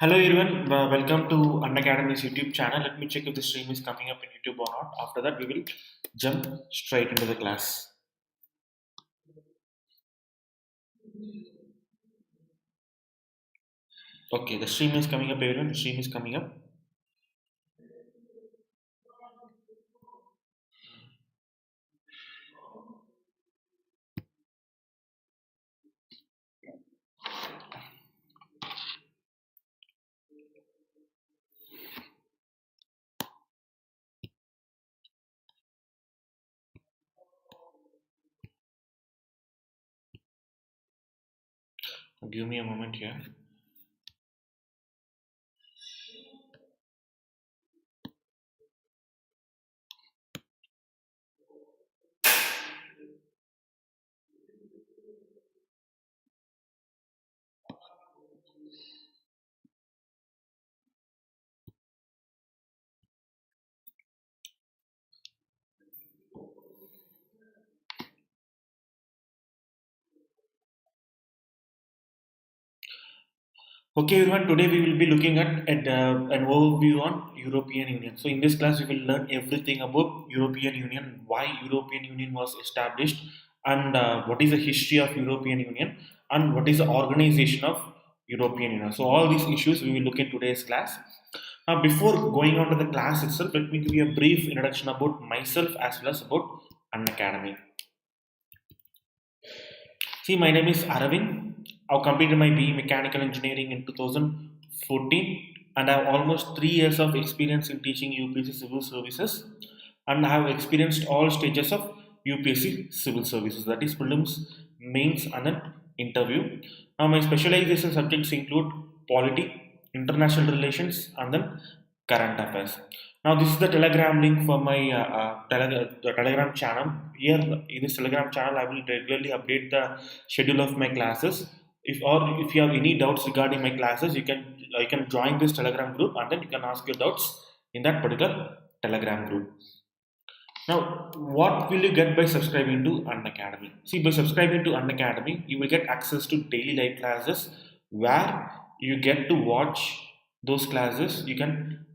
Hello everyone, welcome to Unacademy's YouTube channel. Let me check if the stream is coming up in YouTube or not. After that, we will jump straight into the class. Okay, the stream is coming up, everyone. The stream is coming up. Give me a moment here. Okay, everyone. Today we will be looking at an overview on European Union. So in this class, we will learn everything about European Union, why European Union was established, and what is the history of European Union, and what is the organization of European Union. So all these issues we will look in today's class. Now, before going on to the class itself, let me give you a brief introduction about myself as well as about Unacademy. See, my name is Aravind. I've completed my BE Mechanical Engineering in 2014 and I have almost 3 years of experience in teaching UPSC Civil Services and I have experienced all stages of UPSC Civil Services, that is prelims, mains and an interview. Now my specialization subjects include polity, international relations and then current affairs. Now this is the Telegram link for my the Telegram channel. Here in this Telegram channel, I will regularly update the schedule of my classes. If you have any doubts regarding my classes, you can join this Telegram group and then you can ask your doubts in that particular Telegram group. Now, what will you get by subscribing to Unacademy? See, by subscribing to Unacademy, you will get access to daily live classes where you get to watch those classes. You can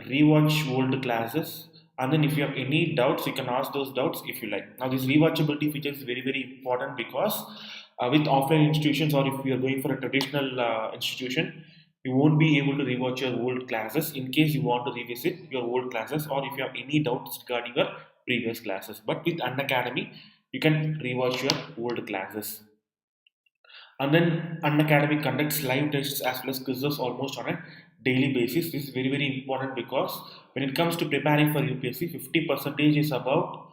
rewatch old classes, and then if you have any doubts, you can ask those doubts if you like. Now, this rewatchability feature is very, very important because with offline institutions, or if you are going for a traditional institution, you won't be able to rewatch your old classes in case you want to revisit your old classes or if you have any doubts regarding your previous classes. But with Unacademy, you can rewatch your old classes. And then Unacademy conducts live tests as well as quizzes almost on a daily basis. This is very, very important because when it comes to preparing for UPSC, 50% is about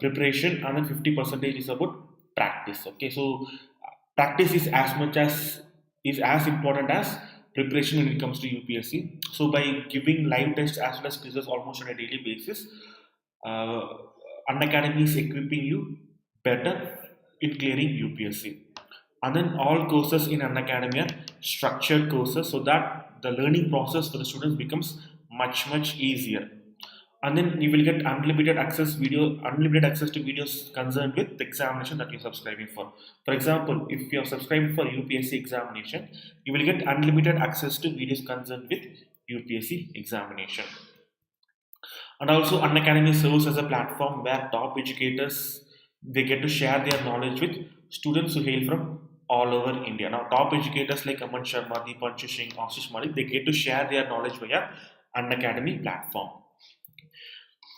preparation and then 50% is about practice. Okay, so practice is as important as preparation when it comes to UPSC. So by giving live tests as well as quizzes almost on a daily basis, uh, Unacademy is equipping you better in clearing UPSC. And then all courses in Unacademy are structured courses so that the learning process for the students becomes much easier. And then you will get unlimited access to videos concerned with the examination that you're subscribing for. For example, if you're subscribed for UPSC examination, you will get unlimited access to videos concerned with UPSC examination. And also Unacademy serves as a platform where top educators they get to share their knowledge with students who hail from all over India. Now top educators like Aman Sharma, Deepanshu Singh, Ashish Malik, they get to share their knowledge via Unacademy platform.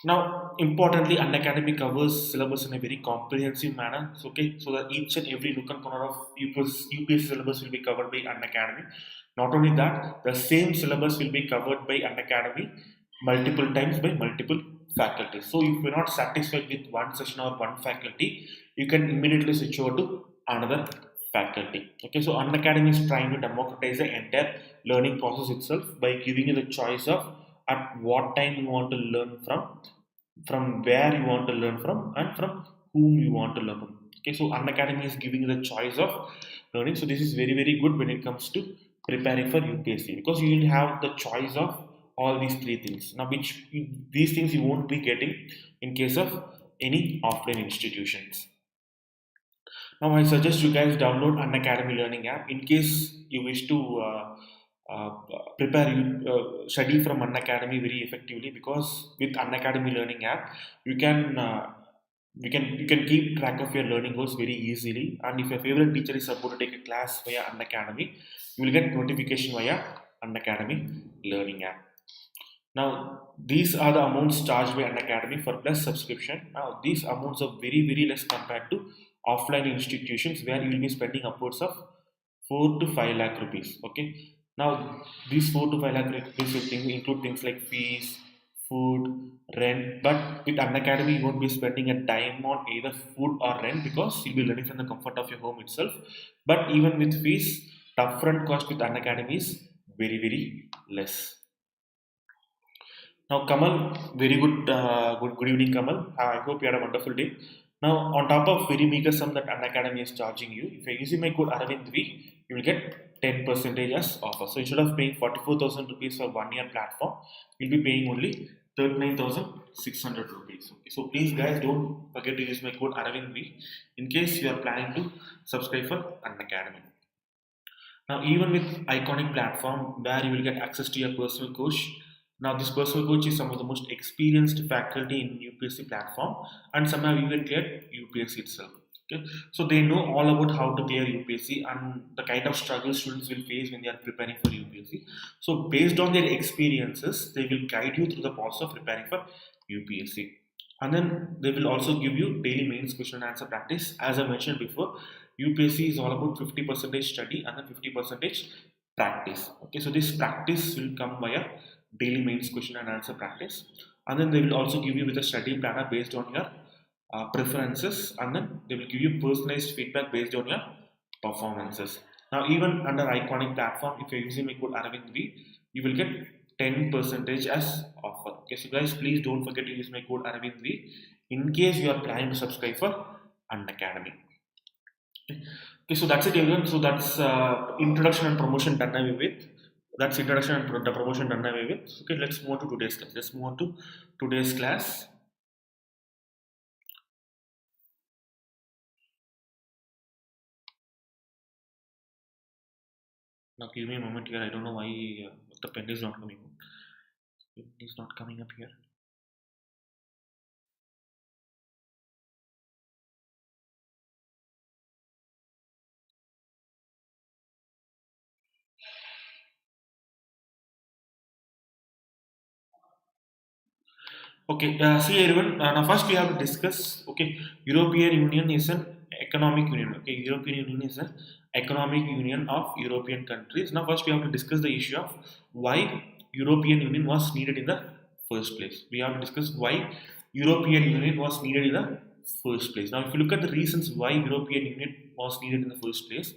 Now, importantly, Unacademy covers syllabus in a very comprehensive manner. So, okay, so that each and every nook and corner of UPSC syllabus will be covered by Unacademy. Not only that, the same syllabus will be covered by Unacademy multiple times by multiple faculties. So, if you're not satisfied with one session or one faculty, you can immediately switch over to another faculty. Okay, so Unacademy is trying to democratize the entire learning process itself by giving you the choice of at what time you want to learn from where you want to learn from, and from whom you want to learn from. Okay, so Unacademy is giving you the choice of learning. So this is very, very good when it comes to preparing for UPSC because you will have the choice of all these three things. Now, these things you won't be getting in case of any offline institutions. Now, I suggest you guys download Unacademy Learning app in case you wish to uh, prepare you study from Unacademy very effectively, because with Unacademy learning app you can you can keep track of your learning goals very easily. And if your favorite teacher is about to take a class via Unacademy, you will get notification via Unacademy learning app. Now, these are the amounts charged by Unacademy for plus subscription. Now, these amounts are very less compared to offline institutions where you will be spending upwards of 4 to 5 lakh rupees. Okay. Now, these 4 to 5 lakh rupees will include things like fees, food, rent. But with Unacademy, you won't be spending a dime on either food or rent, because you'll be learning from the comfort of your home itself. But even with fees, the upfront cost with Unacademy is very less. Now, Kamal, very good evening, Kamal. I hope you had a wonderful day. Now, on top of very meager sum that Unacademy is charging you, if you're using my code Aravind V, you will get 10% as offer. So instead of paying 44,000 rupees for 1 year platform, you'll be paying only 39,600 rupees. Okay, so please, guys, don't forget to use my code Aravind V in case you are planning to subscribe for Unacademy. Now, even with iconic platform where you will get access to your personal coach. Now, this personal coach is some of the most experienced faculty in UPSC platform, and somehow you will get UPSC itself. Okay, so they know all about how to clear UPSC and the kind of struggles students will face when they are preparing for UPSC. So, based on their experiences, they will guide you through the process of preparing for UPSC. And then they will also give you daily mains question and answer practice. As I mentioned before, UPSC is all about 50% study and then 50% practice. Okay, so this practice will come via daily mains question and answer practice, and then they will also give you with a study planner based on your preferences, and then they will give you personalized feedback based on your performances. Now, even under iconic platform, if you're using my code Aravind V, you will get 10% as offer. Okay, so guys, please don't forget to use my code Aravind V in case you are planning to subscribe for Unacademy. Okay, so that's it, everyone. So that's introduction and promotion done away with. That's introduction and the promotion done away with. Okay, let's move on to today's class. Let's move on to today's class. Now, give me a moment here. I don't know why the pen is not coming. It is not coming up here. Okay, see everyone. Now first we have to discuss. Okay, European Union is an economic union. Okay, European Union is an economic union of European countries. Now first we have to discuss the issue of why European Union was needed in the first place. We have to discuss why European Union was needed in the first place. Now if you look at the reasons why European Union was needed in the first place,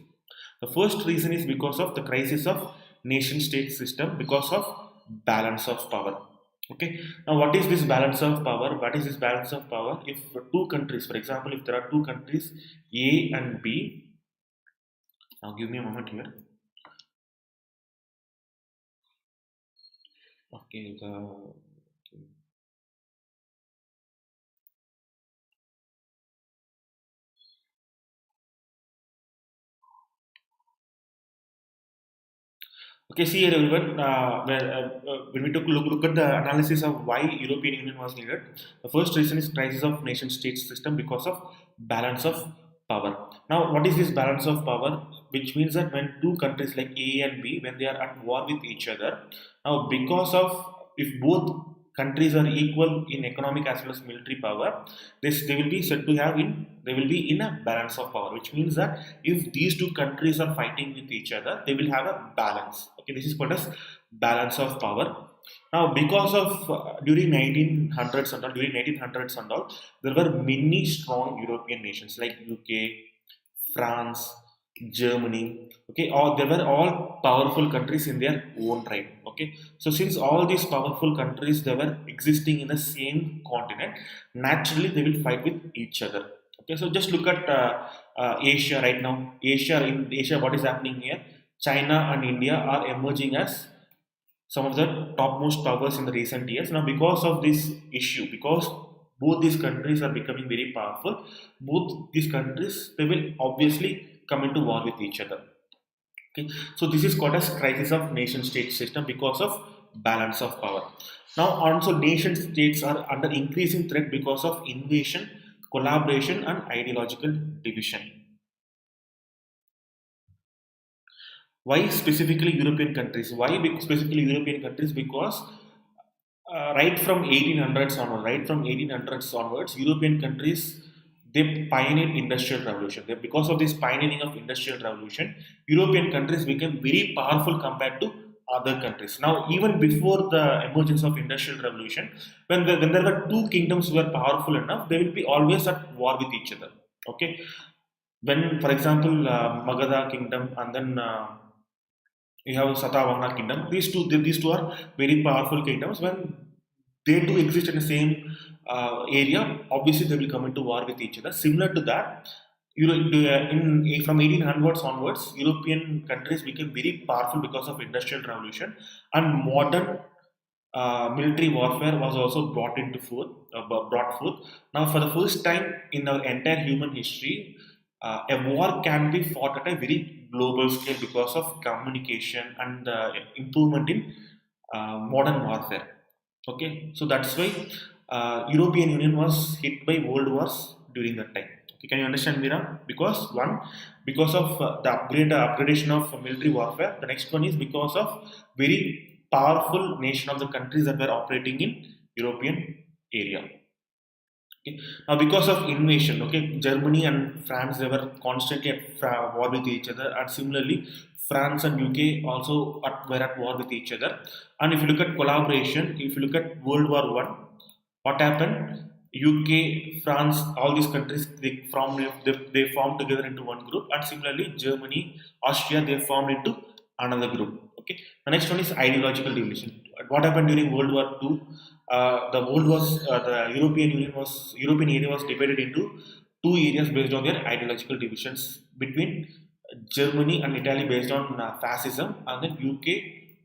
the first reason is because of the crisis of nation state system, because of balance of power. Okay, now what is this balance of power? What is this balance of power? If two countries, for example, if there are two countries A and B, now give me a moment here. Okay, okay, see here everyone, when we took look at the analysis of why European Union was needed, the first reason is crisis of nation state system because of balance of power. Now, what is this balance of power? Which means that when two countries like A and B, when they are at war with each other, now because of, if both countries are equal in economic as well as military power, this they will be said to have in they will be in a balance of power, which means that if these two countries are fighting with each other, they will have a balance. Okay, this is called as balance of power. Now, because of during 1900s and all, during 1900s and all, there were many strong European nations like UK, France, Germany. Okay, all they were all powerful countries in their own right. Okay, so since all these powerful countries they were existing in the same continent, naturally they will fight with each other. Okay, so just look at Asia right now. In Asia, what is happening here? China and India are emerging as some of the topmost powers in the recent years. Now, because of this issue, because both these countries are becoming very powerful, both these countries they will obviously come into war with each other. Okay, so this is called as crisis of nation state system because of balance of power. Now also nation states are under increasing threat because of invasion, collaboration and ideological division. Why specifically European countries? Why specifically European countries? Because right from 1800s onwards, European countries they pioneered industrial revolution. Because of this pioneering of industrial revolution, European countries became very powerful compared to other countries. Now, even before the emergence of industrial revolution, when there were two kingdoms were powerful enough, they will be always at war with each other. Okay, when, for example, Magadha kingdom and then you have Satavahana kingdom. These two are very powerful kingdoms. When they do exist in the same area, obviously they will come into war with each other. Similar to that, from 1800s onwards, European countries became very powerful because of industrial revolution, and modern military warfare was also brought forth. Now, for the first time in our entire human history, a war can be fought at a very global scale because of communication and improvement in modern warfare. Okay, so that's why European Union was hit by world wars during that time. Okay, can you understand, Mira? Because one, because of the upgradation of military warfare. The next one is because of very powerful nation of the countries that were operating in European area. Okay. Now, because of invasion, okay, Germany and France they were constantly at war with each other, and similarly, France and UK also were at war with each other. And if you look at collaboration, if you look at World War One, what happened? UK, France, all these countries they formed together into one group, and similarly Germany, Austria they formed into another group. Okay. The next one is ideological division. What happened during World War Two? The European area was divided into two areas based on their ideological divisions between Germany and Italy based on fascism, and then UK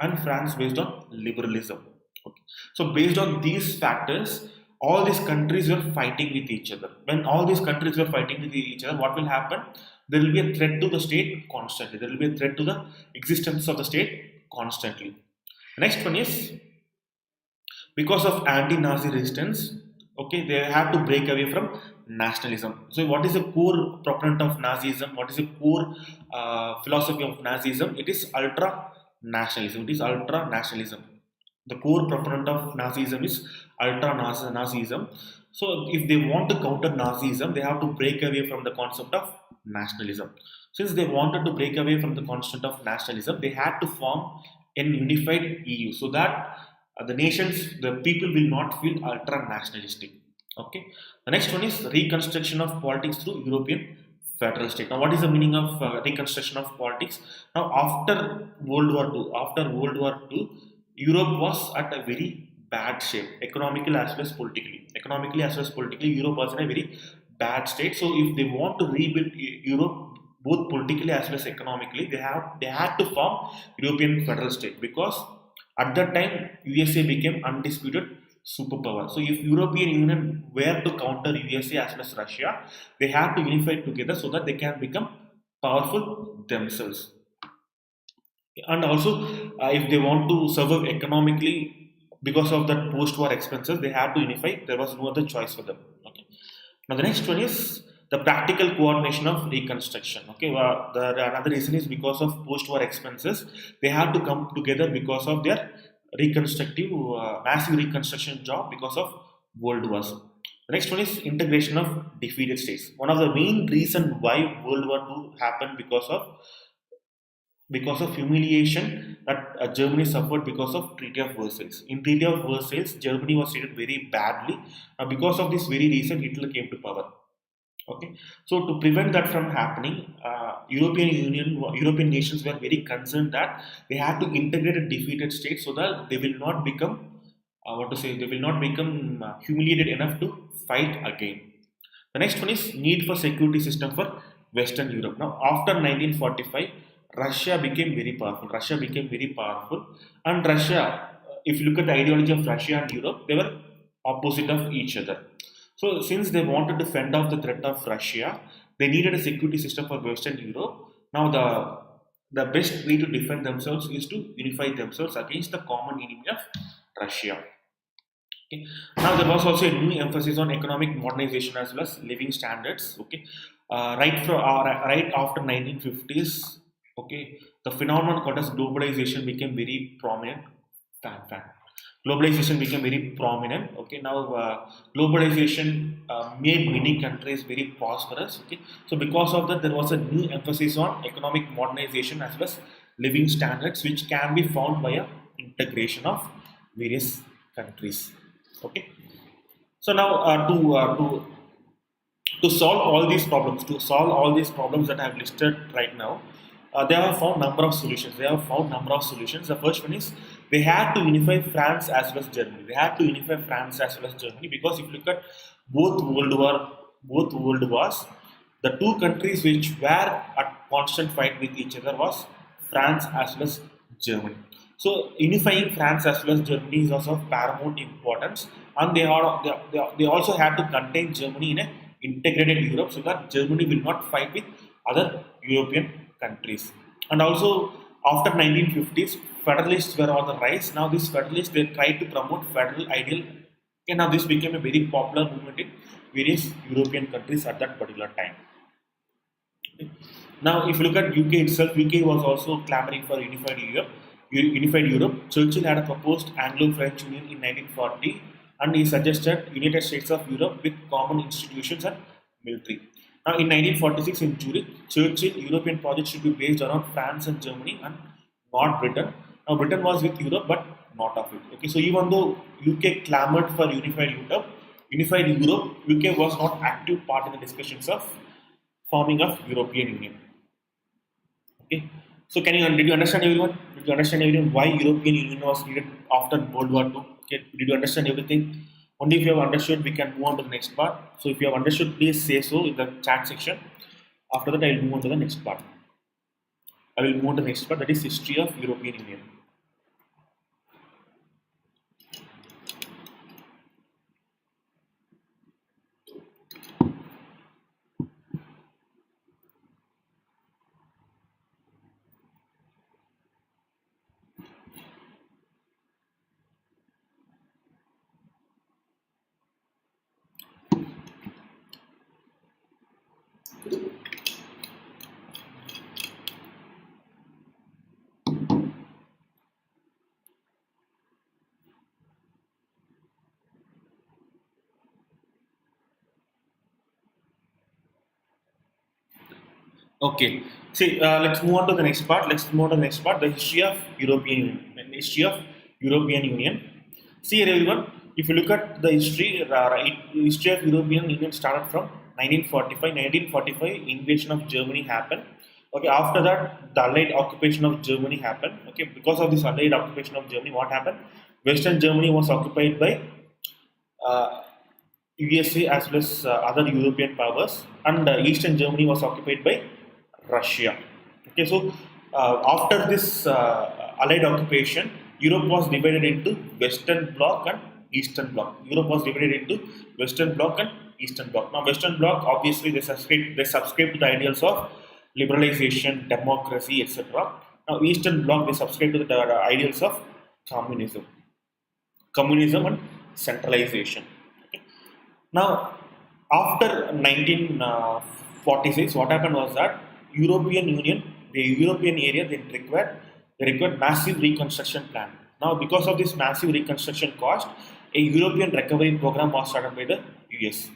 and France based on liberalism. Okay. So based on these factors, all these countries were fighting with each other. When all these countries were fighting with each other, what will happen? There will be a threat to the state constantly. There will be a threat to the existence of the state constantly. Next one is because of anti-Nazi resistance. Okay, they have to break away from nationalism. So, what is the core proponent of Nazism? What is the core philosophy of Nazism? It is ultra nationalism. It is ultra nationalism. The core proponent of Nazism is ultra Nazism. So, if they want to counter Nazism, they have to break away from the concept of nationalism. Since they wanted to break away from the concept of nationalism, they had to form an unified EU so that the people will not feel ultra nationalistic. Okay. The next one is reconstruction of politics through European federal state. Now, what is the meaning of reconstruction of politics? Now, after World War II, Europe was at a very bad shape, economically as well as politically. Economically as well as politically, Europe was in a very bad state. So, if they want to rebuild Europe, both politically as well as economically, they had to form European federal state because at that time USA became undisputed superpower. So, if European Union were to counter USA as well as Russia, they have to unify together so that they can become powerful themselves. And also, if they want to survive economically because of that post-war expenses, they had to unify. There was no other choice for them. Okay. Now, the next one is the practical coordination of reconstruction. Okay, another reason is because of post-war expenses, they had to come together because of their massive reconstruction job because of world wars. The next one is integration of defeated states. One of the main reason why World War II happened because of humiliation that Germany suffered because of Treaty of Versailles. In Treaty of Versailles, Germany was treated very badly. Because of this very reason, Hitler came to power. Okay, so to prevent that from happening, European nations were very concerned that they have to integrate a defeated state so that they will not become, they will not become humiliated enough to fight again. The next one is need for security system for Western Europe. Now, after 1945, Russia became very powerful. And Russia, if you look at the ideology of Russia and Europe, they were opposite of each other. So, since they wanted to fend off the threat of Russia, they needed a security system for Western Europe. Now, the best way to defend themselves is to unify themselves against the common enemy of Russia. Okay. Now there was also a new emphasis on economic modernization as well as living standards. Okay, right after 1950s, okay, the phenomenon called as globalization became very prominent. Fan, fan. Globalization became very prominent. Okay, now globalization made many countries very prosperous. Okay, so because of that, there was a new emphasis on economic modernization as well as living standards, which can be found by a integration of various countries. Okay, so now to solve all these problems, that I have listed right now, they have found number of solutions. The first one is they had to unify France as well as Germany. Because if you look at both world war, both world wars, the two countries which were at constant fight with each other was France as well as Germany. So unifying France as well as Germany is also of paramount importance, and they also had to contain Germany in a integrated Europe so that Germany will not fight with other European countries. And also after 1950s, federalists were on the rise. Now these federalists they tried to promote federal ideal. Okay, now this became a very popular movement in various European countries at that particular time. Okay. Now, if you look at UK itself, UK was also clamoring for unified Europe. Churchill had proposed Anglo-French Union in 1940, and he suggested United States of Europe with common institutions and military. Now, in 1946 in Zurich, Churchill European project should be based around France and Germany and not Britain. Now, Britain was with Europe, but not of it. Okay, so even though UK clamored for unified Europe, UK was not active part in the discussions of forming of European Union. Okay. So did you understand everyone? Did you understand everyone why European Union was needed after World War II? Okay. Did you understand everything? Only if you have understood, we can move on to the next part. So if you have understood, please say so in the chat section. After that, I will move on to the next part. That is history of European Union. Okay. See, let's move on to the next part. The history of European Union. See, everyone. If you look at the history of European Union started from 1945. 1945, invasion of Germany happened. Okay. After that, the Allied occupation of Germany happened. Okay. Because of this Allied occupation of Germany, what happened? Western Germany was occupied by USA as well as other European powers, and Eastern Germany was occupied by Russia. Okay, so after this Allied occupation, Europe was divided into Western Bloc and Eastern Bloc. Now, Western Bloc obviously they subscribe to the ideals of liberalization, democracy, etc. Now, Eastern Bloc they subscribe to the ideals of communism, and centralization. Okay. Now, after 1946, what happened was that the European area, they required massive reconstruction plan. Now, because of this massive reconstruction cost, a European recovery program was started by the US.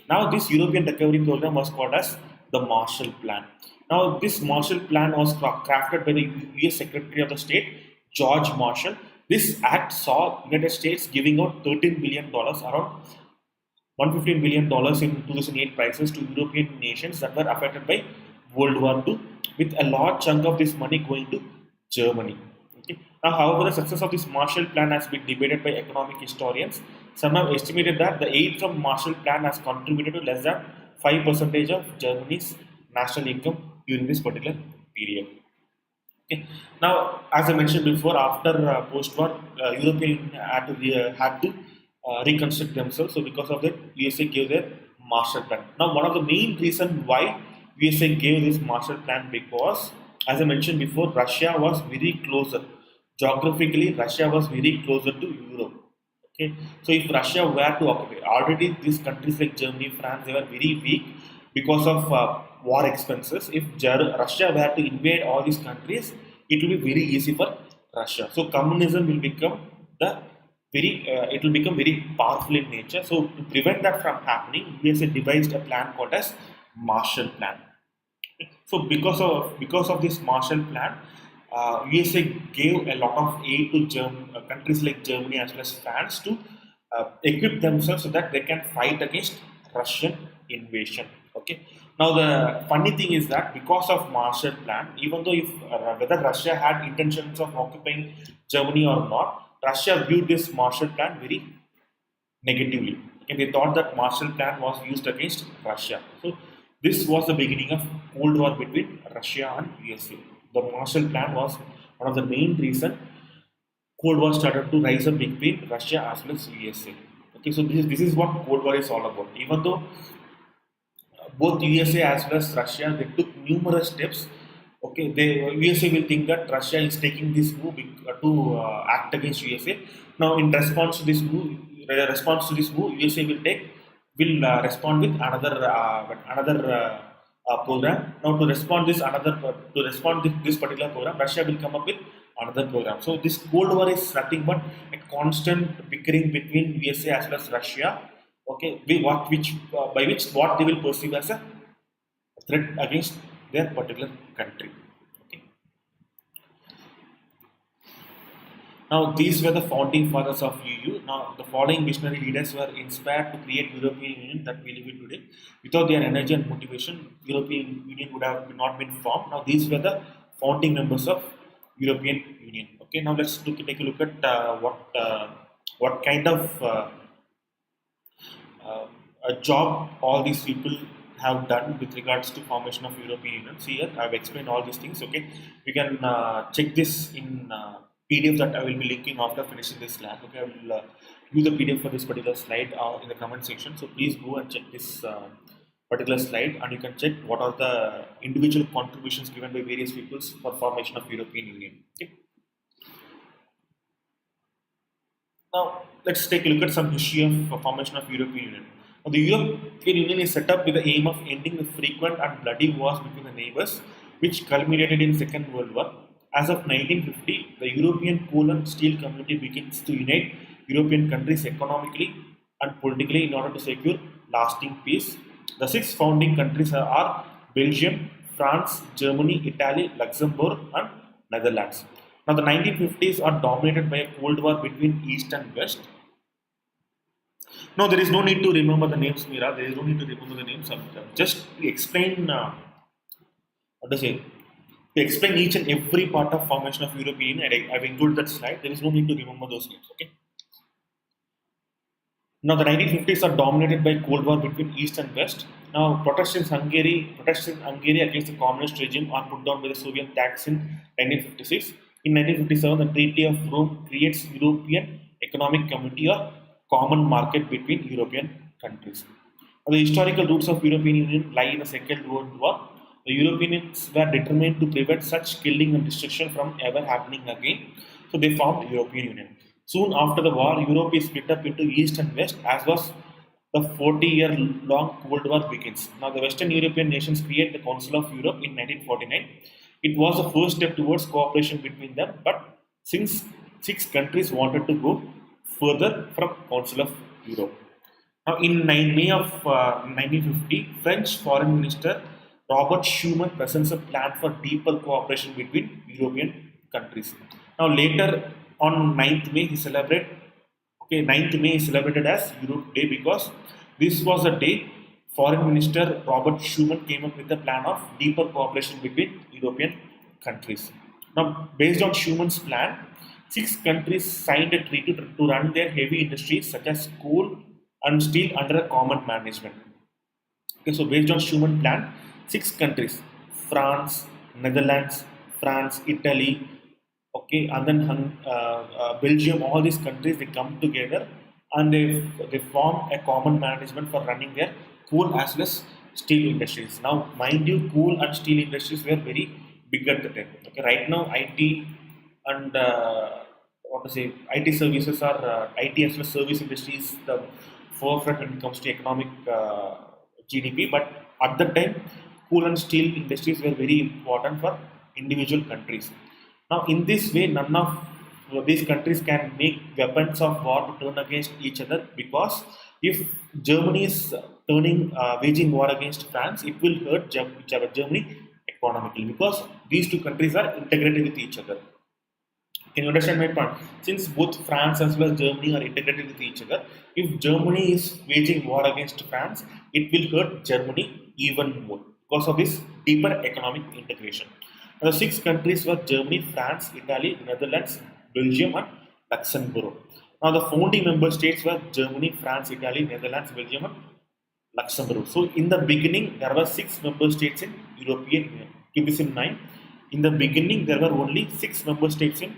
Now, this European recovery program was called as the Marshall Plan. Now, this Marshall Plan was crafted by the US Secretary of the State, George Marshall. This act saw United States giving out $13 billion, around $115 billion in 2008 prices to European nations that were affected by World War II, with a large chunk of this money going to Germany. Okay. Now, however, the success of this Marshall Plan has been debated by economic historians. Some have estimated that the aid from Marshall Plan has contributed to less than 5% of Germany's national income during this particular period. Okay. Now, as I mentioned before, after post-war, European Union had to reconstruct themselves. So, because of that, USA gave their Marshall Plan. Now, one of the main reasons why USA gave this Marshall Plan because, as I mentioned before, Russia was very closer. Geographically, Russia was very closer to Europe. Okay, so if Russia were to occupy, already these countries like Germany, France, they were very weak because of war expenses. If Russia were to invade all these countries, it will be very easy for Russia. So communism will become the it will become very powerful in nature. So to prevent that from happening, USA devised a plan called as Marshall Plan. So because of this Marshall Plan, USA gave a lot of aid to countries like Germany as well as France to equip themselves so that they can fight against Russian invasion. Okay. Now the funny thing is that because of Marshall Plan, even though if whether Russia had intentions of occupying Germany or not, Russia viewed this Marshall Plan very negatively. And they thought that Marshall Plan was used against Russia. So this was the beginning of Cold War between Russia and USA. The Marshall Plan was one of the main reasons Cold War started to rise up between Russia as well as USA. Okay, so this is what Cold War is all about. Even though both USA as well as Russia, they took numerous steps. Okay, USA will think that Russia is taking this move to act against USA. Now, in response to this move, USA will respond with another program. Now, to respond this particular program, Russia will come up with another program. So, this Cold War is nothing but a constant bickering between USA as well as Russia. Okay, by which what they will perceive as a threat against their particular country. Okay. Now these were the founding fathers of EU. Now the following missionary leaders were inspired to create European Union that we live in today. Without their energy and motivation, European Union would have not been formed. Now these were the founding members of European Union. Okay. Now let's take a look at what kind of a job all these people have done with regards to formation of European Union. See here, I've explained all these things. Okay, we can check this in PDF that I will be linking after finishing this class. Okay, I will use the PDF for this particular slide in the comment section. So please go and check this particular slide, and you can check what are the individual contributions given by various peoples for formation of European Union. Okay. Now let's take a look at some history of formation of European Union. Now, the European Union is set up with the aim of ending the frequent and bloody wars between the neighbors, which culminated in Second World War. As of 1950, the European coal and steel community begins to unite European countries economically and politically in order to secure lasting peace. The six founding countries are Belgium, France, Germany, Italy, Luxembourg, and Netherlands. Now, the 1950s are dominated by a Cold War between East and West. No, there is no need to remember the names, Mira. There is no need to remember the names. Just to explain, what to say, to explain each and every part of formation of European Union. I've included that slide. There is no need to remember those names. Okay. Now, the 1950s are dominated by Cold War between East and West. Now, protests in Hungary against the communist regime are put down by the Soviet tax in 1956. In 1957, the Treaty of Rome creates European Economic Community or common market between European countries. Now, the historical roots of European Union lie in the Second World War. The Europeans were determined to prevent such killing and destruction from ever happening again. So they formed the European Union. Soon after the war, Europe is split up into East and West, as was the 40-year-long Cold War begins. Now, the Western European nations create the Council of Europe in 1949. It was the first step towards cooperation between them, but since six countries wanted to go further from Council of Europe. Now, in May of 1950, French Foreign Minister Robert Schuman presents a plan for deeper cooperation between European countries. Now, later on 9th May, 9th May is celebrated as Europe Day because this was the day Foreign Minister Robert Schuman came up with a plan of deeper cooperation between European countries. Now, based on Schuman's plan, six countries signed a treaty to run their heavy industries such as coal and steel under a common management. Okay, so based on Schuman's plan, six countries, France, Netherlands, France, Italy, okay, and then Belgium, all these countries, they come together and they form a common management for running their coal as well as steel industries. Now, mind you, coal and steel industries were very big at the time. Okay, right now IT and what to say, IT services are IT as well as service industry is the forefront when it comes to economic GDP. But at the time, coal and steel industries were very important for individual countries. Now, in this way, none of these countries can make weapons of war to turn against each other, because if Germany is waging war against France, it will hurt Germany economically, because these two countries are integrated with each other. Can you understand my point? Since both France as well as Germany are integrated with each other, if Germany is waging war against France, it will hurt Germany even more because of this deeper economic integration. The six countries were Germany, France, Italy, Netherlands, Belgium, and Luxembourg. Now, the founding member states were Germany, France, Italy, Netherlands, Belgium, and Luxembourg. So, in the beginning, there were six member states in European Union. Keep this in mind. In the beginning, there were only six member states in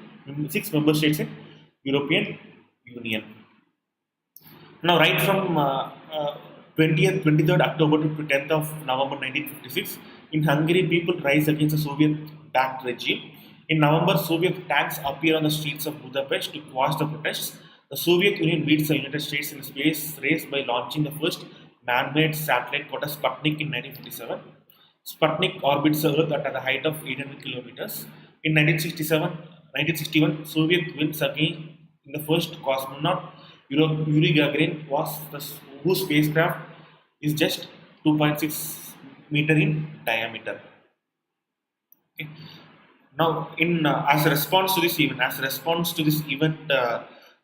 European Union. Now, right from 20th, 23rd October to 10th of November 1956, in Hungary, people rise against the Soviet-backed regime. In November, Soviet tanks appear on the streets of Budapest to quash the protests. The Soviet Union beats the United States in a space race by launching the first man-made satellite called Sputnik in 1957. Sputnik orbits the Earth at a height of 800 kilometers. In 1961, Soviet wins again in the first cosmonaut. Yuri Gagarin whose spacecraft is just 2.6 meter in diameter. Okay. Now, in as a response to this event,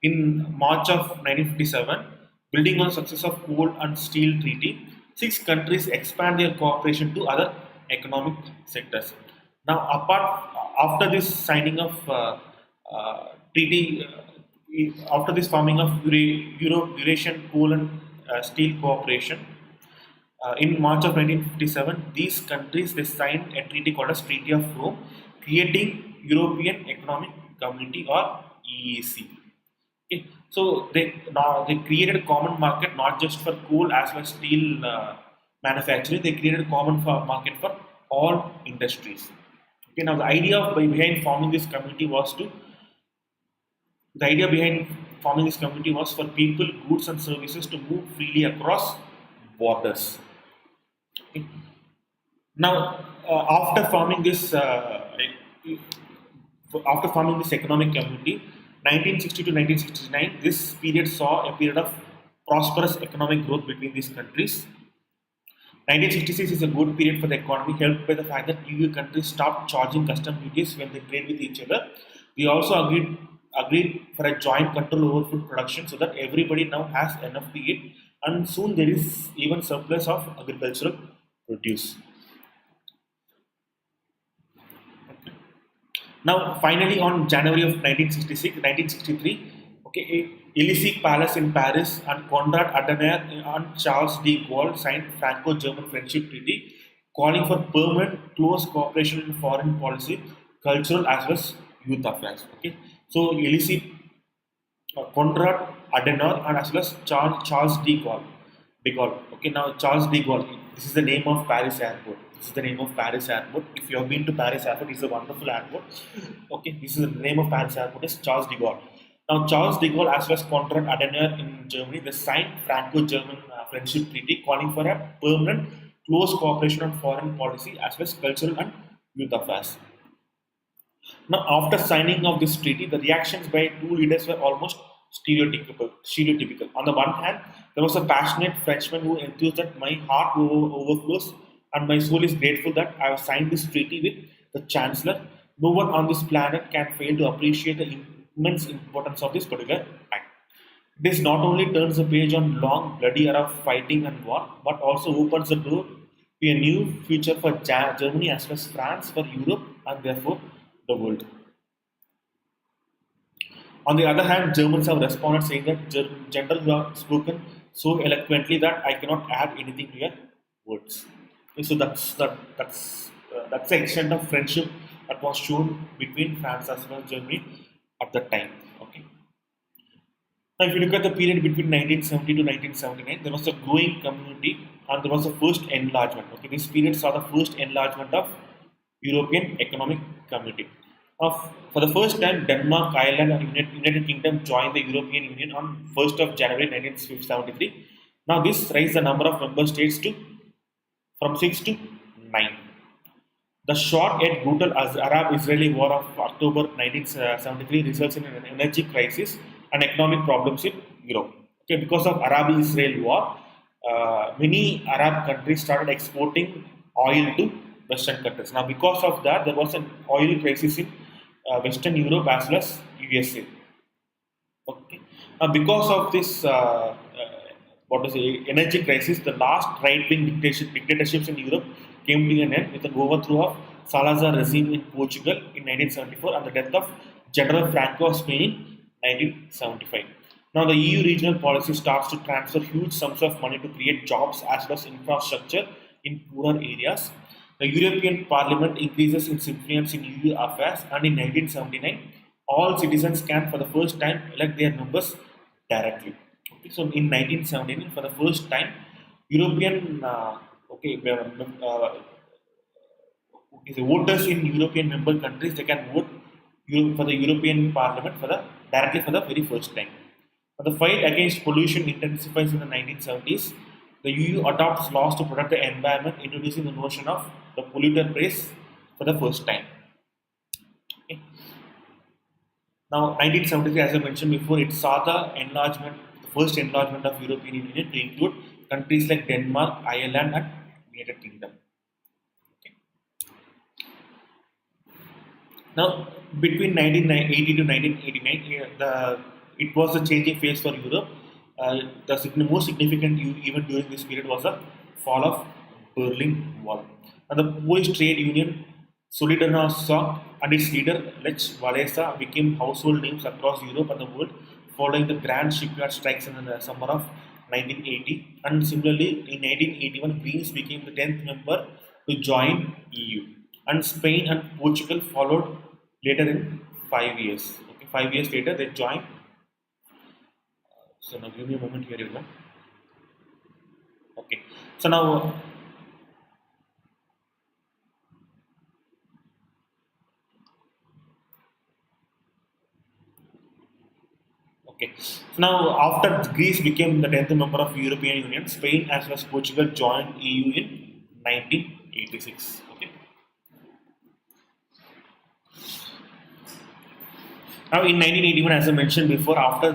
in March of 1957, building on the success of coal and steel treaty, six countries expand their cooperation to other economic sectors. Now, after this signing of treaty, after this forming of Eurasian Coal and Steel Cooperation, in March of 1957, these countries they signed a treaty called as Treaty of Rome, creating European Economic Community or EEC. Okay. So they created a common market not just for coal as well as steel manufacturing. They created a common market for all industries. Okay. Now behind forming this community was for people, goods, and services to move freely across borders. Okay. Now, after forming this economic community, 1960 to 1969, this period saw a period of prosperous economic growth between these countries. 1966 is a good period for the economy, helped by the fact that EU countries stopped charging custom duties when they trade with each other. We also agreed for a joint control over food production, so that everybody now has enough to eat, and soon there is even surplus of agricultural produce. Now, finally, on January of 1963, okay, Elysee Palace in Paris and Konrad Adenauer and Charles de Gaulle signed Franco-German Friendship Treaty, calling for permanent close cooperation in foreign policy, cultural as well as youth affairs. Okay, so Elysee, Konrad Adenauer, and as well as Charles de Gaulle. Okay, now Charles de Gaulle. This is the name of Paris airport. If you have been to Paris airport, it's a wonderful airport. Okay, this is the name of Paris airport is Charles de Gaulle. Now, Charles de Gaulle as well as Konrad Adenauer in Germany, they signed Franco-German Friendship Treaty, calling for a permanent close cooperation on foreign policy as well as cultural and youth affairs. Now, after signing of this treaty, the reactions by two leaders were almost stereotypical. On the one hand, there was a passionate Frenchman who enthused that my heart overflows and my soul is grateful that I have signed this treaty with the Chancellor. No one on this planet can fail to appreciate the immense importance of this particular act. This not only turns the page on long bloody era of fighting and war, but also opens the door to a new future for Germany as well as France, for Europe, and therefore the world. On the other hand, Germans have responded saying that general, you have spoken so eloquently that I cannot add anything to your words. Okay, so that's the extent of friendship that was shown between France as well as Germany at that time. Okay. Now, if you look at the period between 1970 to 1979, there was a growing community and there was a first enlargement. Okay, this period saw the first enlargement of European Economic Community. Of, for the first time, Denmark, Ireland, and United Kingdom joined the European Union on 1st of January 1973. Now, this raised the number of member states to from 6 to 9. The short yet brutal Arab-Israeli War of October 1973 results in an energy crisis and economic problems in Europe. Okay, because of Arab-Israel war, many Arab countries started exporting oil to Western countries. Now, because of that, there was an oil crisis in Western Europe as well as USA. Okay. Now, because of this, what is the energy crisis, the last right-wing dictatorships in Europe came to an end with an overthrow of Salazar regime in Portugal in 1974 and the death of General Franco of Spain in 1975. Now, the EU regional policy starts to transfer huge sums of money to create jobs as well as infrastructure in poorer areas. The European Parliament increases its influence in EU affairs, and in 1979, all citizens can, for the first time, elect their members directly. Okay, so in 1979, for the first time, European the voters in European member countries they can vote for the European Parliament directly for the very first time. The fight against pollution intensifies in the 1970s. The EU adopts laws to protect the environment, introducing the notion of the polluter pays for the first time. Okay. Now, 1973, as I mentioned before, it saw the first enlargement of European Union to include countries like Denmark, Ireland, and United Kingdom. Okay. Now, between 1980 to 1989, it was a changing phase for Europe. The most significant event during this period was the fall of Berlin Wall. And the Polish trade union Solidarnosc and its leader Lech Walesa became household names across Europe and the world following the grand shipyard strikes in the summer of 1980. And similarly, in 1981, Greece became the 10th member to join EU. And Spain and Portugal followed later in 5 years. Okay, 5 years later, they joined. So now give me a moment here, everyone. Okay. So now okay. So now after Greece became the 10th member of European Union, Spain as well as Portugal joined EU in 1986. Okay. Now, in 1981, as I mentioned before, after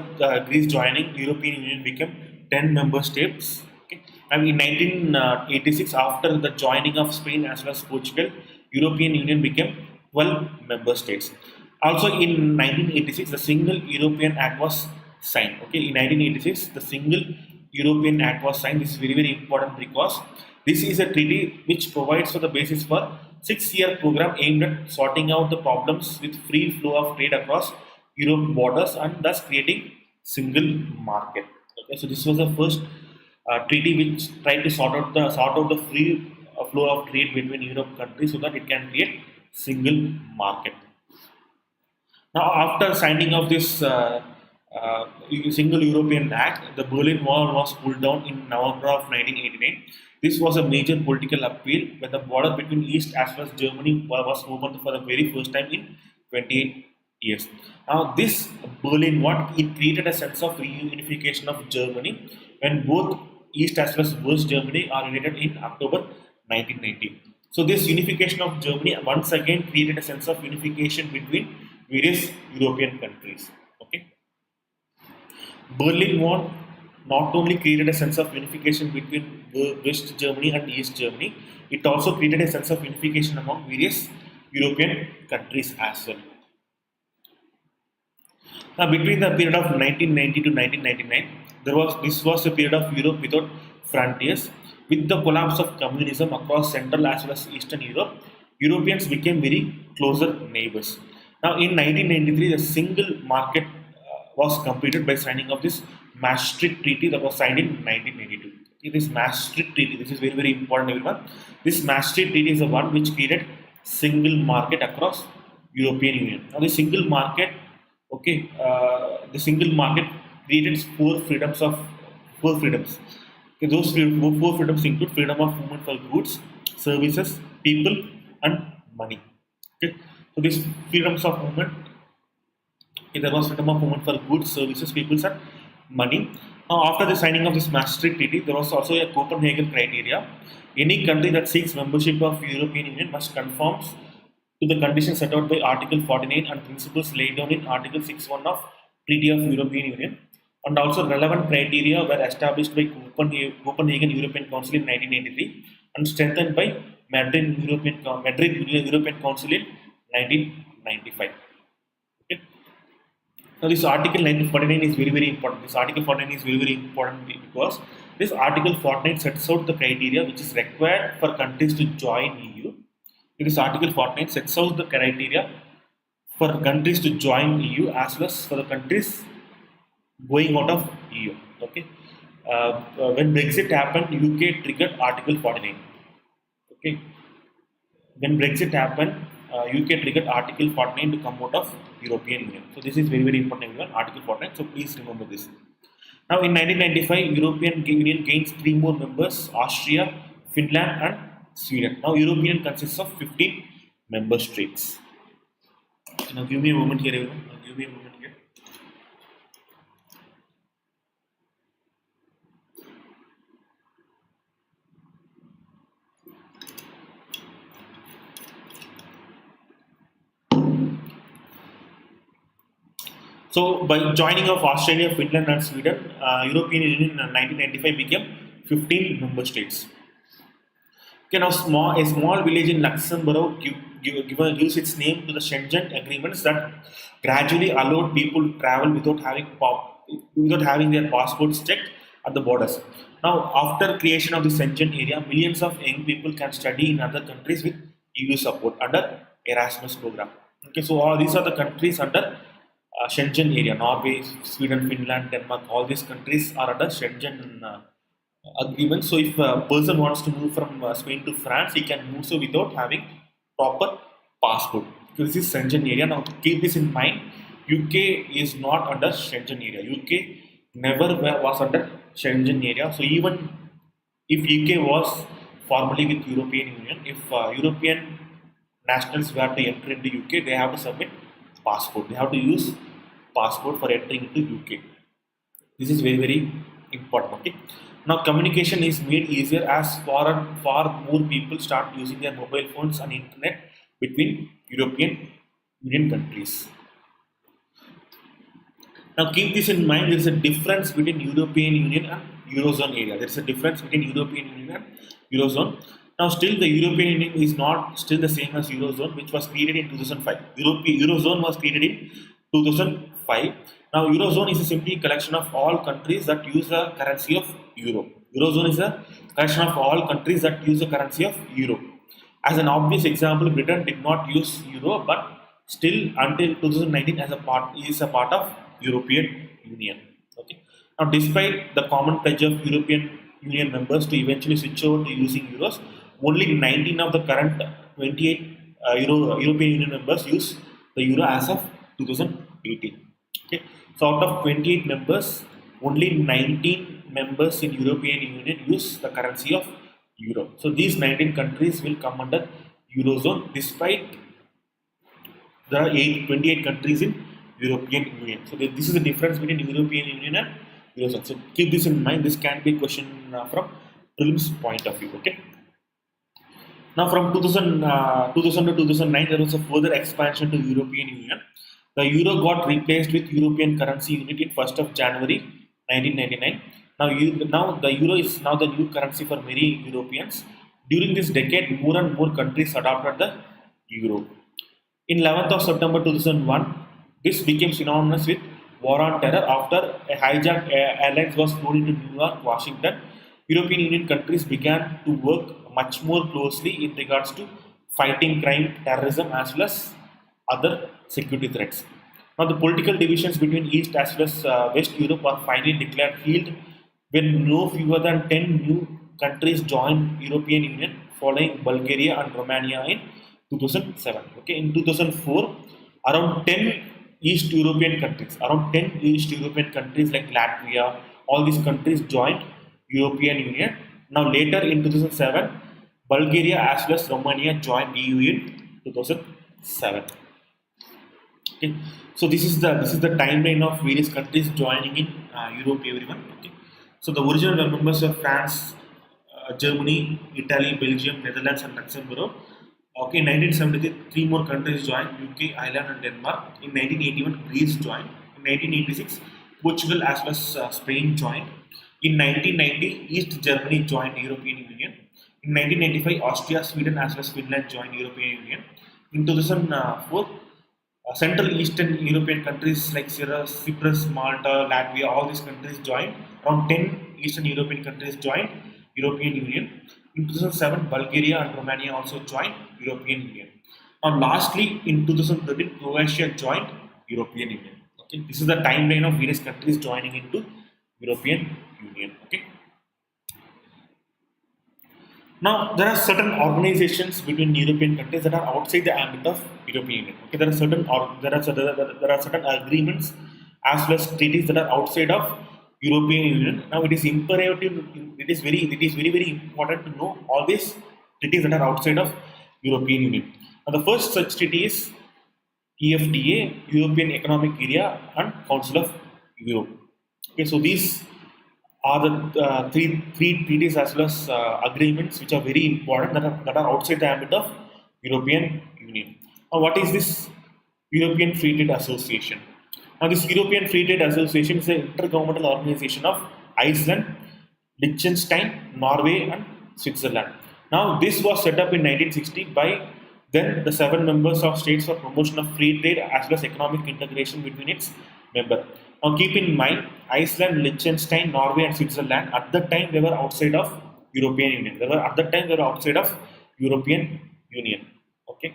Greece joining, European Union became 10 member states. Okay. And in 1986, after the joining of Spain as well as Portugal, European Union became 12 member states. Also, in 1986, the Single European Act was signed. Okay, in 1986, the Single European Act was signed. This is very, very important because this is a treaty which provides for the basis for 6-year program aimed at sorting out the problems with free flow of trade across Europe borders and thus creating single market. Okay, so this was the first treaty which tried to sort out the free flow of trade between Europe countries so that it can create single market. Now, after signing of this Single European Act, the Berlin Wall was pulled down in November of 1989. This was a major political appeal when the border between East as well as Germany was opened for the very first time in 28 years. Now, this Berlin Wall it created a sense of reunification of Germany when both East as well as West Germany are united in October 1990. So, this unification of Germany once again created a sense of unification between various European countries. Okay. Berlin Wall not only created a sense of unification between West Germany and East Germany, it also created a sense of unification among various European countries as well. Now, between the period of 1990 to 1999, this was a period of Europe without frontiers. With the collapse of communism across Central as well as Eastern Europe, Europeans became very closer neighbors. Now, in 1993, the single market was completed by signing of this Maastricht Treaty that was signed in 1992. This Maastricht Treaty, this is very, very important, everyone. This Maastricht Treaty is the one which created single market across European Union. Now, the single market, okay, the single market created four freedoms. Okay, those four freedoms include freedom of movement for goods, services, people, and money. Okay, so these freedoms of movement, there was freedom of movement for goods, services, peoples, and money. Now, after the signing of this Maastricht Treaty, there was also a Copenhagen criteria. Any country that seeks membership of European Union must conform to the conditions set out by Article 49 and principles laid down in Article 6.1 of Treaty of European Union. And also relevant criteria were established by Copenhagen European Council in 1983 and strengthened by Madrid European Council in 1995. Okay. Now, this Article 49 is very important. This Article 49 is very important because this Article 49 sets out the criteria which is required for countries to join EU. This Article 49 sets out the criteria for countries to join EU as well as for the countries going out of EU. Okay. When Brexit happened, UK triggered Article 49. Okay. When Brexit happened, UK triggered Article 49 to come out of European Union. So this is very important, everyone. Article 49. So please remember this. Now in 1995, European Union gains 3 more members: Austria, Finland, and Sweden. Now European consists of 15 member states. Now give me a moment here, everyone. Give me a moment here. So, by joining of Australia, Finland, and Sweden, European Union in 1995 became 15 member states. Okay, now a small village in Luxembourg gives its name to the Schengen agreements that gradually allowed people to travel without having their passports checked at the borders. Now, after creation of the Schengen area, millions of young people can study in other countries with EU support under Erasmus program. Okay, so all these are the countries under Schengen area: Norway, Sweden, Finland, Denmark. All these countries are under Schengen agreement. So if a person wants to move from Spain to France, he can move so without having proper passport. So this is Schengen area. Now keep this in mind. UK is not under Schengen area. UK never was under Schengen area. So even if UK was formally with European Union, if European nationals were to enter into UK, they have to submit passport. They have to use passport for entering into UK. This is very important. Okay. Now communication is made easier as far more people start using their mobile phones and internet between European Union countries. Now keep this in mind. There is a difference between European Union and Eurozone area. There is a difference between European Union and Eurozone. Now still the European Union is not still the same as Eurozone, which was created in 2005. Eurozone was created in 2005. Now Eurozone is simply a collection of all countries that use the currency of Euro. Eurozone is a collection of all countries that use the currency of Euro. As an obvious example, Britain did not use Euro, but still until 2019 is a part of European Union. Okay. Now despite the common pledge of European Union members to eventually switch over to using euros, only 19 of the current 28 European Union members use the euro as of 2018. Okay. So out of 28 members, only 19 members in European Union use the currency of euro. So these 19 countries will come under Eurozone, despite there are 28 countries in European Union. So this is the difference between European Union and Eurozone. So keep this in mind. This can be a question from prelims point of view. Okay. Now from 2000 to 2009, there was a further expansion to European Union. The euro got replaced with European currency unit in 1st of January 1999. Now the euro is now the new currency for many Europeans. During this decade, more and more countries adopted the euro. In 11th of September 2001, this became synonymous with war on terror after a hijacked airlines was flown into New York, Washington. European Union countries began to work much more closely in regards to fighting crime, terrorism, as well as other security threats. Now, the political divisions between East as well as West Europe are finally declared healed when no fewer than 10 new countries joined European Union, following Bulgaria and Romania in 2007. Okay, in 2004, around 10 East European countries. Around 10 East European countries like Latvia, all these countries joined European Union. Now later in 2007, Bulgaria as well as Romania joined EU in 2007. Okay, so this is the timeline of various countries joining in Europe. Everyone. Okay, so the original members were France, Germany, Italy, Belgium, Netherlands, and Luxembourg. Okay, in 1973, three more countries joined: UK, Ireland, and Denmark. In 1981, Greece joined. In 1986, Portugal as well as Spain joined. In 1990, East Germany joined European Union. In 1995, Austria, Sweden as well as Finland joined European Union. In 2004, Central Eastern European countries like Cyprus, Malta, Latvia, all these countries joined. Around 10 Eastern European countries joined European Union. In 2007, Bulgaria and Romania also joined European Union. And lastly, in 2013, Croatia joined European Union. Okay, this is the timeline of various countries joining into European Union. Okay. Now, there are certain organizations between European countries that are outside the ambit of European Union. Okay, there are certain agreements as well as treaties that are outside of European Union. Now, it is imperative. It is very important to know all these treaties that are outside of European Union. Now, the first such treaty is EFTA, European Economic Area, and Council of Europe. Okay, so these are the three treaties as well as agreements which are very important that are outside the ambit of European Union. Now, what is this European Free Trade Association? Now, this European Free Trade Association is an intergovernmental organization of Iceland, Liechtenstein, Norway, and Switzerland. Now, this was set up in 1960 by then the 7 members of states for promotion of free trade as well as economic integration between its members. Now, keep in mind, Iceland, Liechtenstein, Norway, and Switzerland at the time they were outside of European Union. They were outside of European Union. Okay.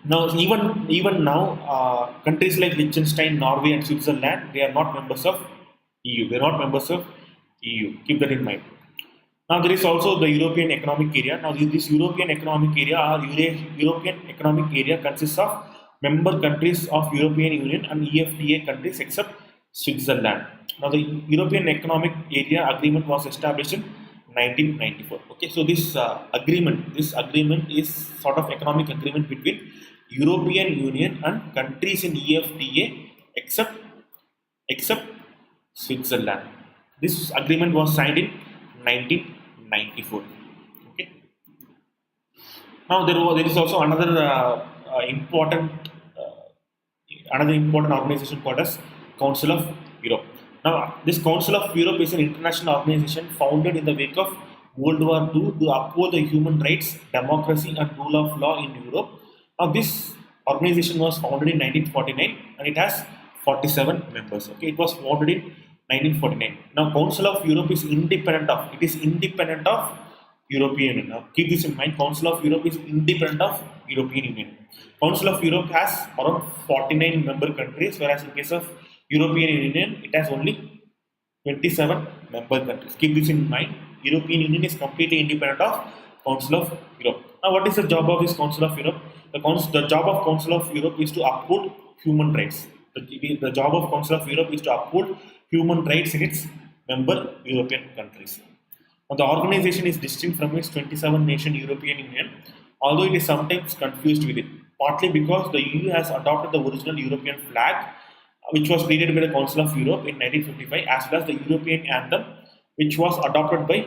Now, even now, countries like Liechtenstein, Norway, and Switzerland, they are not members of EU. They are not members of EU. Keep that in mind. Now, there is also the European Economic Area. Now, this European Economic Area or European Economic Area consists of member countries of European Union and EFTA countries except Switzerland. Now, the European Economic Area Agreement was established in 1994. Okay, so this agreement is sort of economic agreement between European Union and countries in EFTA except Switzerland. This agreement was signed in 1994. Okay. Now there is also important organization called as Council of Europe. Now, this Council of Europe is an international organization founded in the wake of World War II to uphold the human rights, democracy, and rule of law in Europe. Now, this organization was founded in 1949 and it has 47 members. Okay, it was founded in 1949. Now, Council of Europe is independent of European Union. Now, keep this in mind. Council of Europe is independent of European Union. Council of Europe has around 49 member countries, whereas in case of European Union, it has only 27 member countries. Keep this in mind. European Union is completely independent of Council of Europe. Now, what is the job of this Council of Europe? The job of Council of Europe is to uphold human rights. The job of Council of Europe is to uphold human rights in its member European countries. Now, the organization is distinct from its 27-nation European Union, although it is sometimes confused with it, partly because the EU has adopted the original European flag, which was created by the Council of Europe in 1955, as well as the European anthem, which was adopted by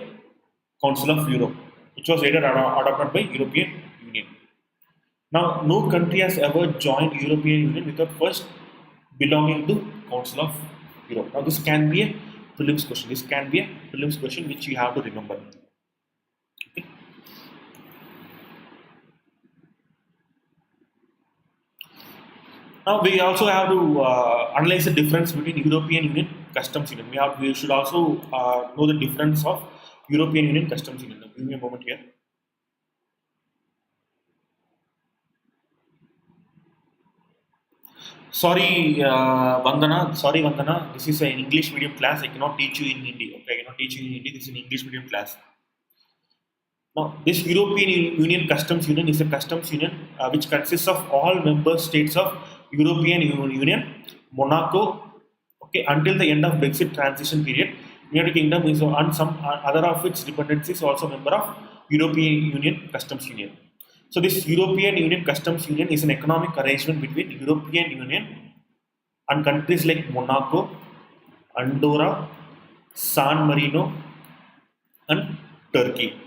Council of Europe, which was later adopted by European Union. Now, no country has ever joined European Union without first belonging to Council of Europe. Now, this can be a prelims question. Which you have to remember. Okay. Now, we also have to analyze the difference between European Union, Customs Union. We should also know the difference of European Union, Customs Union. Now, give me a moment here. Sorry, Vandana. This is an English medium class. I cannot teach you in Hindi. Okay, I cannot teach you in Hindi. This is an English medium class. Now, this European Union Customs Union is a customs union which consists of all member states of European Union, Monaco, okay, until the end of Brexit transition period. United Kingdom is on some other of its dependencies also member of European Union Customs Union. So this European Union Customs Union is an economic arrangement between European Union and countries like Monaco, Andorra, San Marino, and Turkey.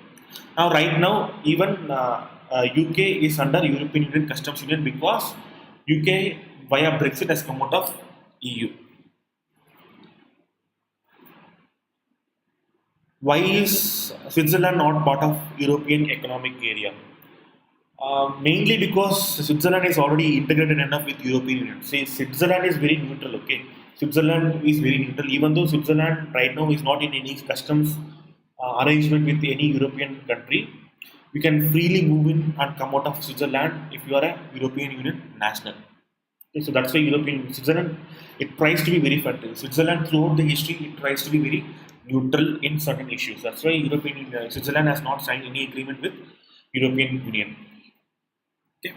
Now, right now, even UK is under European Union Customs Union because UK via Brexit has come out of EU. Why is Switzerland not part of European Economic Area? Mainly because Switzerland is already integrated enough with European Union. See, Switzerland is very neutral. Okay, Switzerland is very neutral. Even though Switzerland right now is not in any customs arrangement with any European country, you can freely move in and come out of Switzerland if you are a European Union national. Okay, so that's why European Switzerland it tries to be very friendly. Switzerland throughout the history it tries to be very neutral in certain issues. That's why Switzerland has not signed any agreement with European Union. Okay.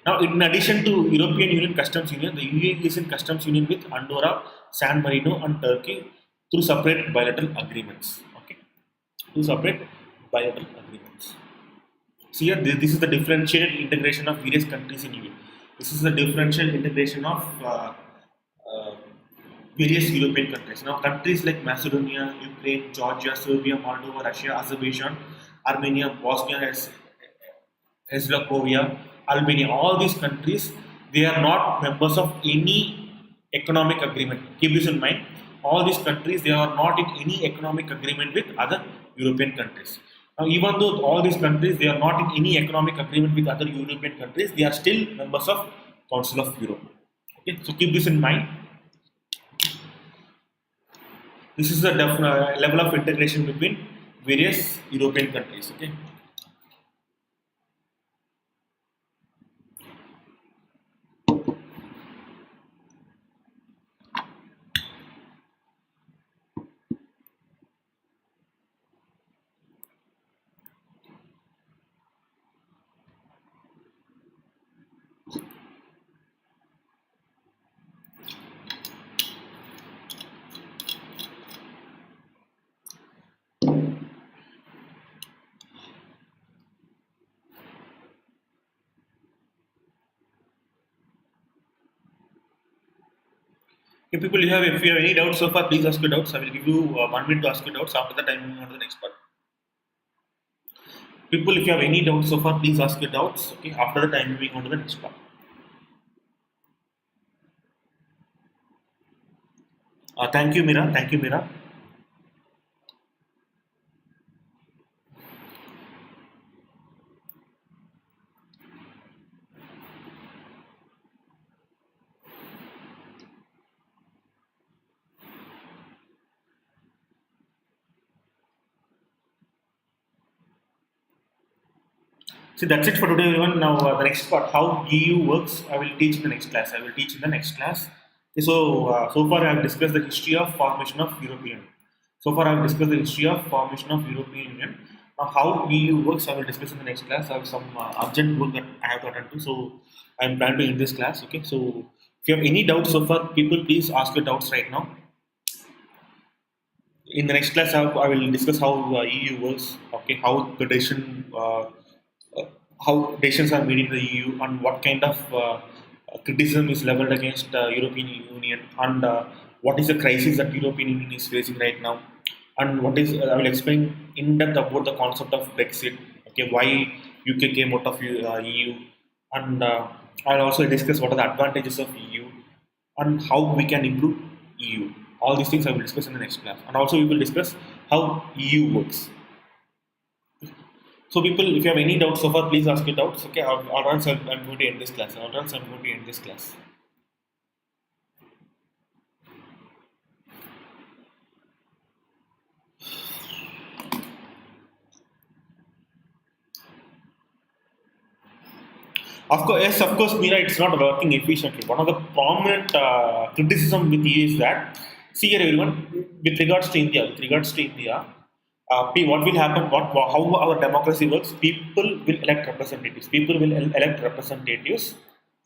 Now, in addition to European Union Customs Union, the UAE is in Customs Union with Andorra, San Marino, and Turkey through separate bilateral agreements. Okay, through separate bilateral agreements. So here, this is the differentiated integration of various countries in UAE. This is the differential integration of various European countries. Now, countries like Macedonia, Ukraine, Georgia, Serbia, Moldova, Russia, Azerbaijan, Armenia, Bosnia, Herzegovina, Albania, all these countries, they are not members of any economic agreement. Keep this in mind. All these countries, they are not in any economic agreement with other European countries. Now, even though all these countries, they are not in any economic agreement with other European countries, they are still members of Council of Europe. Okay, so keep this in mind. This is the level of integration between various European countries. Okay. Okay, people, if you have any doubts so far, please ask your doubts. I will give you 1 minute to ask your doubts. After that, I will move on to the next part. People, if you have any doubts so far, please ask your doubts. Okay, after that, I am moving on to the next part. Thank you, Mira. Thank you, Mira. See, that's it for today, everyone. Now, the next part, how EU works, I will teach in the next class. Okay, so far I have discussed the history of formation of European Union. So far I have discussed the history of formation of European Union. Now, how EU works, I will discuss in the next class. I have some urgent work that I have to attend to, so I am planning to end this class. Okay, so if you have any doubts so far, people, please ask your doubts right now. In the next class, I will discuss how EU works. Okay, how the decision. How decisions are made in the EU and what kind of criticism is leveled against European Union and what is the crisis that European Union is facing right now and what is I will explain in depth about the concept of Brexit. Okay, why UK came out of EU and I'll also discuss what are the advantages of EU and how we can improve EU. All these things I will discuss in the next class, and also we will discuss how EU works. So, people, if you have any doubts so far, please ask your doubts. Okay, or else I'm going to end this class. Of course, Mira, it's not working efficiently. One of the prominent criticism with EU is that, see here, everyone, with regards to India, what will happen, how our democracy works, people will elect representatives. People will elect representatives.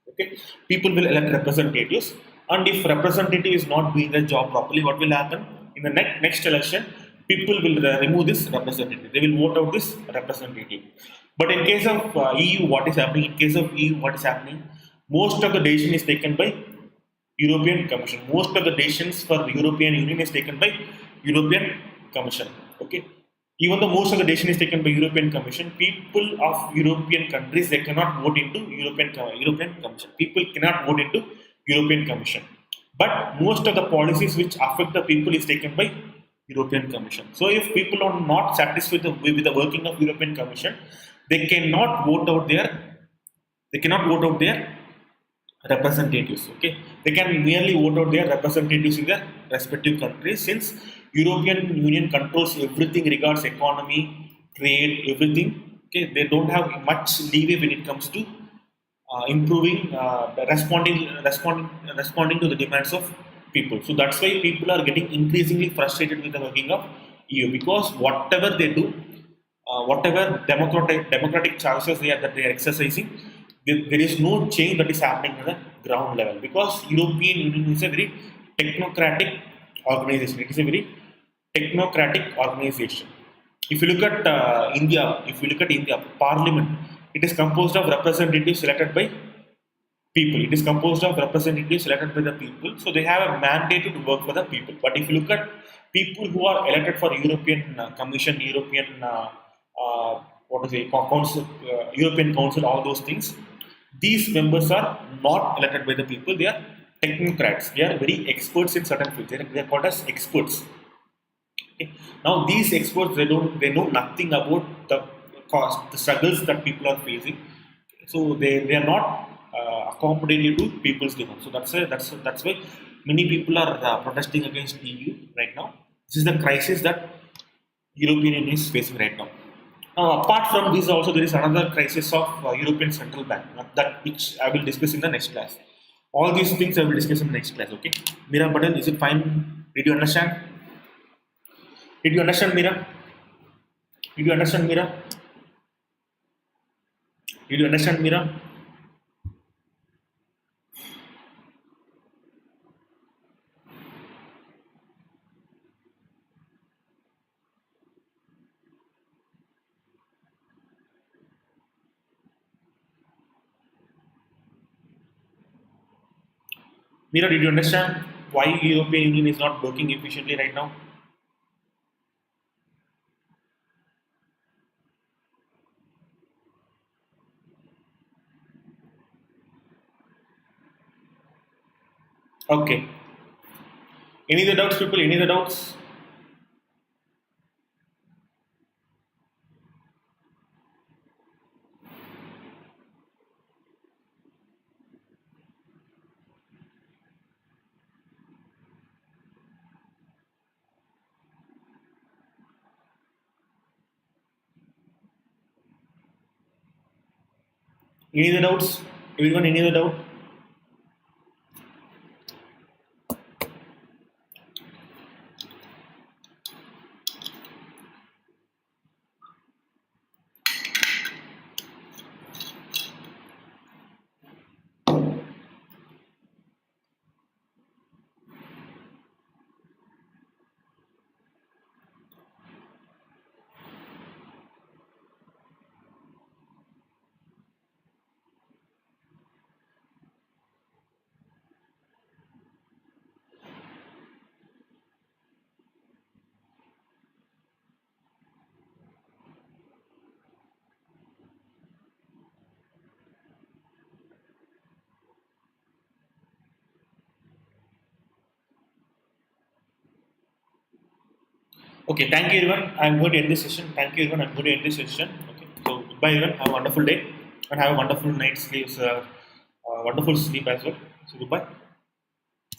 Okay, people will elect representatives, and if representative is not doing their job properly, what will happen in the next election? People will remove this representative. They will vote out this representative. But in case of EU, what is happening? In case of EU, what is happening? Most of the decision is taken by European Commission. Most of the decisions for European Union is taken by European Commission. Okay. Even though most of the decision is taken by European Commission, people of European countries they cannot vote into European Commission. People cannot vote into European Commission. But most of the policies which affect the people is taken by European Commission. So if people are not satisfied with the working of European Commission, they cannot vote out their representatives. Okay, they can merely vote out their representatives in their respective countries, since European Union controls everything regards economy, trade, everything. Okay, they don't have much leeway when it comes to improving, responding to the demands of people. So that's why people are getting increasingly frustrated with the working of EU, because whatever they do, whatever democratic choices that they are exercising, there is no change that is happening at the ground level, because European Union is a very technocratic organization. It is a very technocratic organization. If you look at India, Parliament, it is composed of representatives selected by people. It is composed of representatives selected by the people. So they have a mandate to work for the people. But if you look at people who are elected for European Commission, European Council, European Council, all those things, these members are not elected by the people. They are technocrats. They are very experts in certain fields. They are called as experts. Okay. Now these experts they know nothing about the cost, the struggles that people are facing. So they are not accommodated to people's demands. So that's why many people are protesting against EU right now. This is the crisis that European Union is facing right now. Now, apart from this, also there is another crisis of European Central Bank, that which I will discuss in the next class. All these things I will discuss in the next class. Okay, Mira Patel, is it fine? Did you understand? Did you understand, Mira? Did you understand, Mira? Did you understand, Mira? Mira, did you understand why European Union is not working efficiently right now? Okay. Any other doubts, people? Any other doubts? Any other doubts? Everyone, any other doubt? Okay, thank you everyone. I'm going to end this session. Thank you everyone. I'm going to end this session. Okay, so goodbye everyone. Have a wonderful day and have a wonderful night's sleep, wonderful sleep as well. So goodbye.